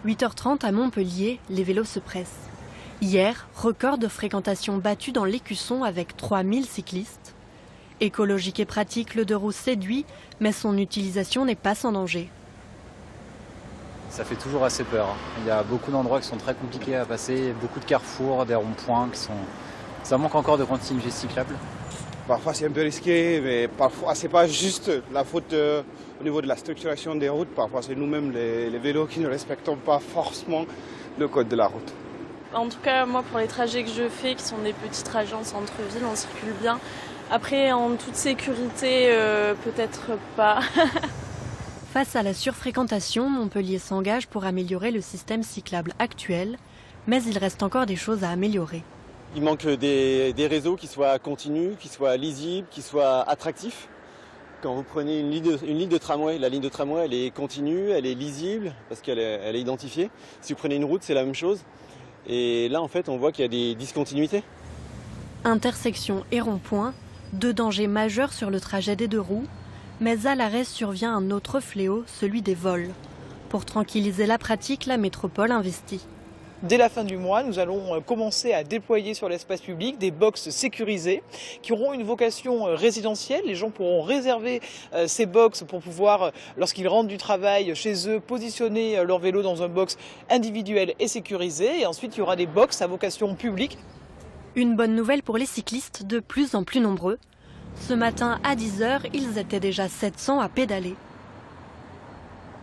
8h30 à Montpellier, les vélos se pressent. Hier, record de fréquentation battu dans l'Écusson avec 3000 cyclistes. Écologique et pratique, le 2 roues séduit, mais son utilisation n'est pas sans danger. Ça fait toujours assez peur. Il y a beaucoup d'endroits qui sont très compliqués à passer, beaucoup de carrefours, des ronds-points qui sont... Ça manque encore de continuité cyclable. Parfois c'est un peu risqué, mais parfois c'est pas juste la faute au niveau de la structuration des routes. Parfois c'est nous-mêmes les vélos qui ne respectons pas forcément le code de la route. En tout cas, moi pour les trajets que je fais, qui sont des petits trajets en centre-ville, on circule bien. Après, en toute sécurité, peut-être pas. Face à la surfréquentation, Montpellier s'engage pour améliorer le système cyclable actuel, mais il reste encore des choses à améliorer. Il manque des réseaux qui soient continus, qui soient lisibles, qui soient attractifs. Quand vous prenez une ligne de tramway, la ligne de tramway elle est continue, elle est lisible parce qu'elle est identifiée. Si vous prenez une route, c'est la même chose. Et là, en fait, on voit qu'il y a des discontinuités. Intersection et rond-point, deux dangers majeurs sur le trajet des 2 roues. Mais à l'arrêt survient un autre fléau, celui des vols. Pour tranquilliser la pratique, la métropole investit. Dès la fin du mois, nous allons commencer à déployer sur l'espace public des box sécurisées qui auront une vocation résidentielle. Les gens pourront réserver ces box pour pouvoir, lorsqu'ils rentrent du travail chez eux, positionner leur vélo dans un box individuel et sécurisé. Et ensuite, il y aura des box à vocation publique. Une bonne nouvelle pour les cyclistes de plus en plus nombreux. Ce matin à 10h, ils étaient déjà 700 à pédaler.